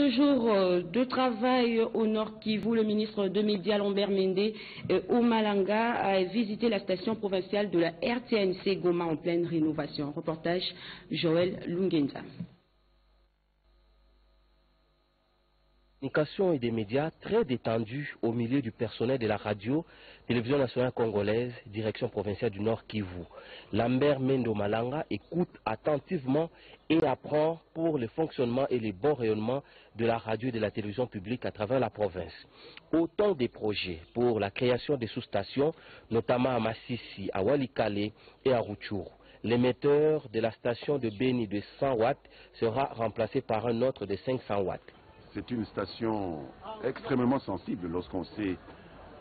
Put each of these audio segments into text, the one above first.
Toujours de travail au Nord Kivu, le ministre de Médias Lambert Mende au Malanga a visité la station provinciale de la RTNC Goma en pleine rénovation. Reportage Joël Lungenza. Communication et des médias très détendus au milieu du personnel de la radio, télévision nationale congolaise, direction provinciale du Nord Kivu. Lambert Mende au Malanga écoute attentivement et apprend pour le fonctionnement et le bon rayonnement de la radio et de la télévision publique à travers la province. Autant des projets pour la création des sous-stations, notamment à Massissi, à Walikale et à Rutshuru. L'émetteur de la station de Beni de 100 watts sera remplacé par un autre de 500 watts. C'est une station extrêmement sensible lorsqu'on sait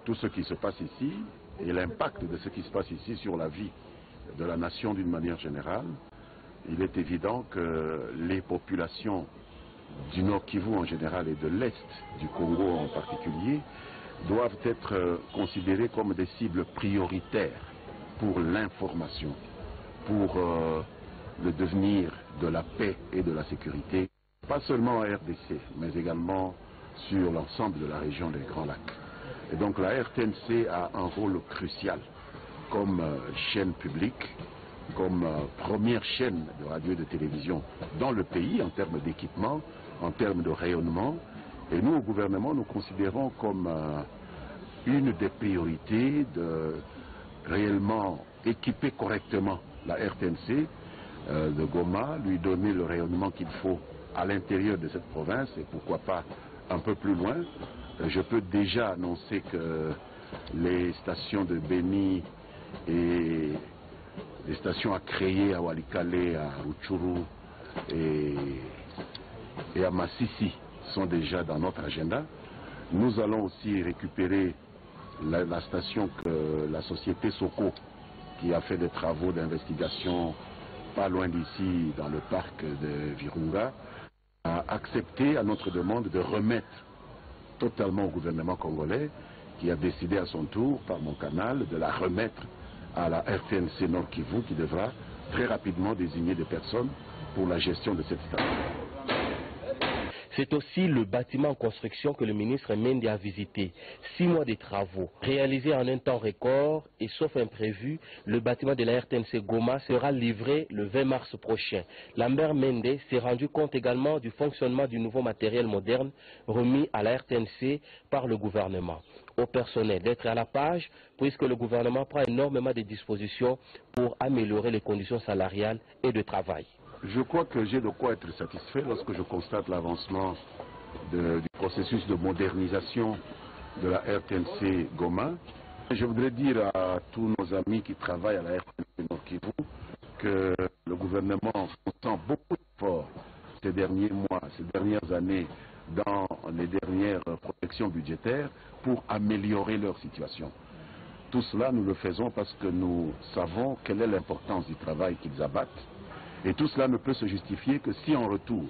tout ce qui se passe ici et l'impact de ce qui se passe ici sur la vie de la nation d'une manière générale. Il est évident que les populations du Nord Kivu en général et de l'Est du Congo en particulier doivent être considérées comme des cibles prioritaires pour l'information, pour le devenir de la paix et de la sécurité. Pas seulement en RDC, mais également sur l'ensemble de la région des Grands Lacs. Et donc la RTNC a un rôle crucial comme chaîne publique, comme première chaîne de radio et de télévision dans le pays en termes d'équipement, en termes de rayonnement. Et nous, au gouvernement, nous considérons comme une des priorités de réellement équiper correctement la RTNC de Goma, lui donner le rayonnement qu'il faut à l'intérieur de cette province et pourquoi pas un peu plus loin. Je peux déjà annoncer que les stations de Beni et les stations à créer à Walikale, à Rutshuru et à Massissi sont déjà dans notre agenda. Nous allons aussi récupérer la station que la société Soko, qui a fait des travaux d'investigation pas loin d'ici dans le parc de Virunga, a accepté à notre demande de remettre totalement au gouvernement congolais, qui a décidé à son tour, par mon canal, de la remettre à la RTNC Nord Kivu, qui devra très rapidement désigner des personnes pour la gestion de cette station. C'est aussi le bâtiment en construction que le ministre Mende a visité. 6 mois de travaux réalisés en un temps record et sauf imprévu, le bâtiment de la RTNC Goma sera livré le 20 mars prochain. Lambert Mende s'est rendu compte également du fonctionnement du nouveau matériel moderne remis à la RTNC par le gouvernement. Au personnel d'être à la page puisque le gouvernement prend énormément de dispositions pour améliorer les conditions salariales et de travail. Je crois que j'ai de quoi être satisfait lorsque je constate l'avancement du processus de modernisation de la RTNC Goma. Je voudrais dire à tous nos amis qui travaillent à la RTNC Nord Kivu que le gouvernement consent beaucoup d'efforts ces derniers mois, ces dernières années dans les dernières projections budgétaires pour améliorer leur situation. Tout cela, nous le faisons parce que nous savons quelle est l'importance du travail qu'ils abattent. Et tout cela ne peut se justifier que si en retour,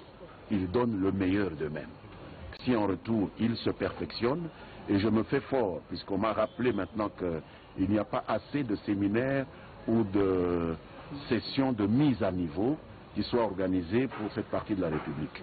ils donnent le meilleur d'eux-mêmes. Si en retour, ils se perfectionnent. Et je me fais fort, puisqu'on m'a rappelé maintenant qu'il n'y a pas assez de séminaires ou de sessions de mise à niveau qui soient organisées pour cette partie de la République.